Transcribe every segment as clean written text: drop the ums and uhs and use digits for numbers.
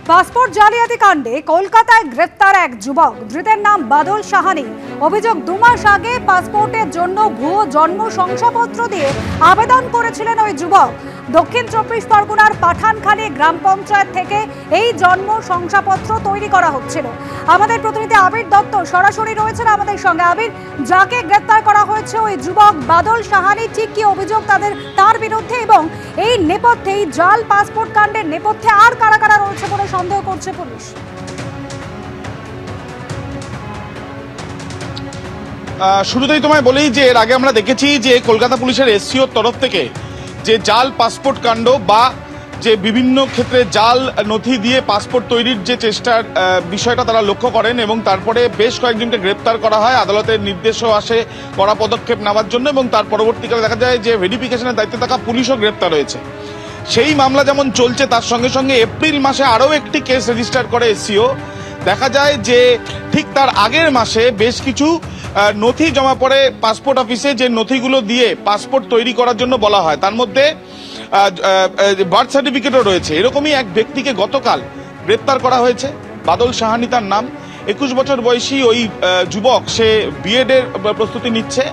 Passport জালিয়াতি কাণ্ডে কলকাতায় গ্রেফতার এক যুবক। ধৃতের নাম বাদল সাহানি। অভিযোগ, 2 মাস আগে পাসপোর্টের জন্য ভুয়ো জন্ম শংসাপত্র দিয়ে আবেদন করেছিলেন ওই যুবক। দক্ষিণ 24 পরগনার পাঠানখালী গ্রাম পঞ্চায়েত থেকে এই জন্ম শংসাপত্র তৈরি করা হচ্ছিল। আমাদের প্রতিনিধি আবির দত্ত সরাসরি রয়েছেন আমাদের সঙ্গে। আবির, যাকে গ্রেফতার করা হয়েছে ওই যুবক বাদল সাহানি, ঠিক কি অভিযোগ তার বিরুদ্ধে, এবং এই নেপথ্যে, এই জাল পাসপোর্ট কাণ্ডের নেপথ্যে আর কারা কারা রয়েছে বলে সন্দেহ করছে পুলিশ? শুরুতেই তোমায় বলেই যে এর আগে আমরা দেখেছি যে কলকাতা পুলিশের এসসিওর তরফ থেকে যে জাল পাসপোর্ট কাণ্ড বা যে বিভিন্ন ক্ষেত্রে জাল নথি দিয়ে পাসপোর্ট তৈরির যে চেষ্টার বিষয়টা তারা লক্ষ্য করেন এবং তারপরে বেশ কয়েকজনকে গ্রেপ্তার করা হয়। আদালতের নির্দেশও আসে কড়া পদক্ষেপ নেওয়ার জন্য, এবং তার পরবর্তীকালে দেখা যায় যে ভেরিফিকেশনের দায়িত্বে থাকা পুলিশও গ্রেপ্তার হয়েছে। সেই মামলা যেমন চলছে, তার সঙ্গে সঙ্গে এপ্রিল মাসে আরও একটি কেস রেজিস্টার করে এসসিও। দেখা যায় যে ঠিক তার আগের মাসে বেশ কিছু নথি জমা পড়ে পাসপোর্ট অফিসে, যে নথিগুলো দিয়ে পাসপোর্ট তৈরি করার জন্য বলা হয়। তার মধ্যে বার্থ সার্টিফিকেটও রয়েছে। এরকমই এক ব্যক্তিকে গতকাল গ্রেপ্তার করা হয়েছে। বাদল সাহানি তার নাম। 21 বছর বয়সী ওই যুবক, সে বিএড এর প্রস্তুতি নিচ্ছে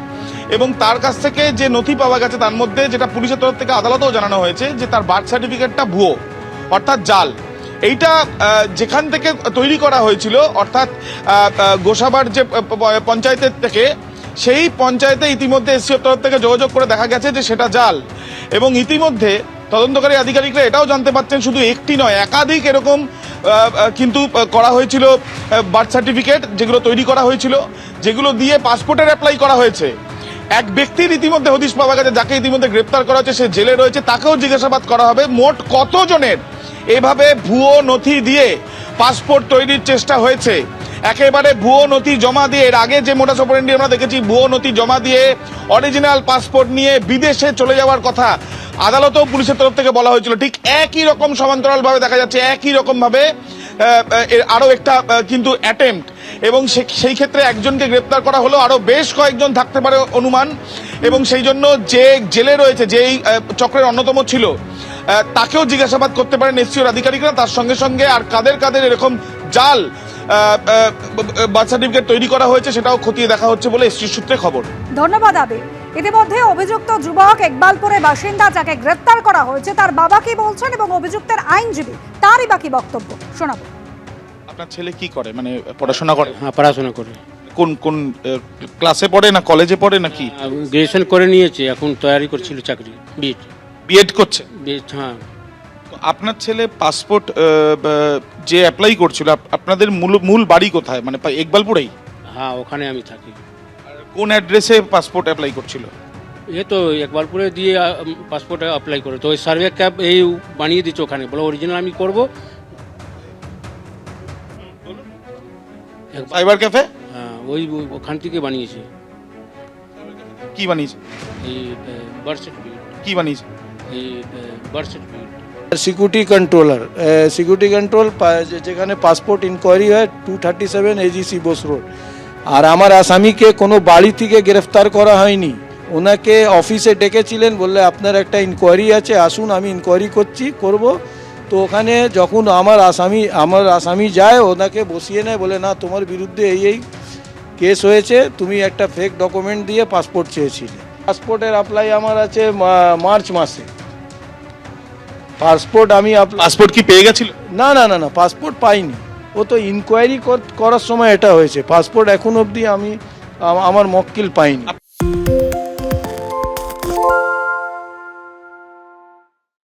এবং তার কাছ থেকে যে নথি পাওয়া গেছে তার মধ্যে, যেটা পুলিশের তরফ থেকে আদালতেও জানানো হয়েছে, যে তার বার্থ সার্টিফিকেটটা ভুয়ো, অর্থাৎ জাল। এইটা যেখান থেকে তৈরি করা হয়েছিল, অর্থাৎ গোসাবার যে পঞ্চায়েতের থেকে, সেই পঞ্চায়েতে ইতিমধ্যে এসসিওর তরফ থেকে যোগাযোগ করে দেখা গেছে যে সেটা জাল। এবং ইতিমধ্যে তদন্তকারী আধিকারিকরা এটাও জানতে পারছেন শুধু একটি নয়, একাধিক এরকম কিন্তু করা হয়েছিল বার্থ সার্টিফিকেট, যেগুলো তৈরি করা হয়েছিল, যেগুলো দিয়ে পাসপোর্টের অ্যাপ্লাই করা হয়েছে। এক ব্যক্তির ইতিমধ্যে হদিশ পাওয়া গেছে, যাকে ইতিমধ্যে গ্রেপ্তার করা হয়েছে, সে জেলে রয়েছে, তাকেও জিজ্ঞাসাবাদ করা হবে। মোট কতজনের এভাবে ভুয়ো নথি দিয়ে পাসপোর্ট তৈরির চেষ্টা হয়েছে, একেবারে ভুয়ো নথি জমা দিয়ে, এর আগে যে মোটাস অপারেন্ডি আমরা দেখেছি, ভুয়ো নথি জমা দিয়ে অরিজিনাল পাসপোর্ট নিয়ে বিদেশে চলে যাওয়ার কথা আদালতেও পুলিশের তরফ থেকে বলা হয়েছিল। ঠিক একই রকম সমান্তরাল ভাবে দেখা যাচ্ছে, একই রকম ভাবে আরো একটা কিন্তু অ্যাটেম্পট, এবং সেই ক্ষেত্রে একজনকে গ্রেপ্তার করা হলো, আরো বেশ কয়েকজন থাকতে পারে অনুমান। এবং সেই জন্য যে জেলে রয়েছে, যে এই চক্রের অন্যতম ছিল, তাকেও জিজ্ঞাসাবাদ করতে পারেন এসসিওর আধিকারিকরা। তার সঙ্গে সঙ্গে আর কাদের কাদের এরকম জাল বার্থ সার্টিফিকেট তৈরি করা হয়েছে সেটাও খতিয়ে দেখা হচ্ছে বলে এসসির সূত্রে খবর। ধন্যবাদ আবির। ইতিমধ্যে অভিযুক্ত যুবক ইকবালপুরের বাসিন্দা, যাকে গ্রেপ্তার করা হয়েছে, তার বাবা কি বলছেন এবং অভিযুক্তের আইনজীবী তারই বাকি বক্তব্য শোনাবো। আপনার ছেলে কি করে, মানে পড়াশোনা করে? হ্যাঁ, পড়াশোনা করে। কোন কোন ক্লাসে পড়ে, না কলেজে পড়ে নাকি? গ্রাজুয়েশন করে নিয়েছে, এখন তৈরি করছিল চাকরি, বিএড করছে। হ্যাঁ। আপনার ছেলে পাসপোর্ট যে অ্যাপ্লাই করছিল, আপনাদের মূল বাড়ি কোথায়, মানে ইকবালপুরেই? হ্যাঁ, ওখানে আমি থাকি। কোন অ্যাড্রেসে পাসপোর্ট অ্যাপ্লাই করছিল? এ তো একবারপুরে দিয়ে পাসপোর্ট অ্যাপ্লাই করে, তো ওই সার্ভে ক্যাব এই বানিয়ে দিচ্ছে ওখানে, বলে অরিজিনাল আমি করবো। Cyber cafe? হ্যাঁ, ওখান থেকে বানিয়েছে। কি বানিয়েছে? এই বার্থ সার্টিফিকেট। কি বানিয়েছে? এই birth certificate. Security controller, security control, যেখানে পাসপোর্ট ইনকোয়ারি হয় 237 এজিসি বোস রোড। আর আমার আসামিকে কোনো বাড়ি থেকে গ্রেফতার করা হয়নি, ওনাকে অফিসে ডেকেছিলেন, বললে আপনার একটা ইনকোয়ারি আছে, আসুন, আমি ইনকোয়ারি করব। তো ওখানে যখন আমার আসামি যায়, ওনাকে বসিয়ে নেয়, বলে না, তোমার বিরুদ্ধে এই কেস হয়েছে, তুমি একটা ফেক ডকুমেন্ট দিয়ে পাসপোর্ট চেয়েছিলে। পাসপোর্টের অ্যাপ্লাই আমার আছে মার্চ মাসে। পাসপোর্ট কি পেয়ে গেছিল? না, পাসপোর্ট পাইনি। ও তো ইনকোয়ারি করার সময় এটা হয়েছে। পাসপোর্ট এখন অবধি আমি আমার মক্কেল পাইনি।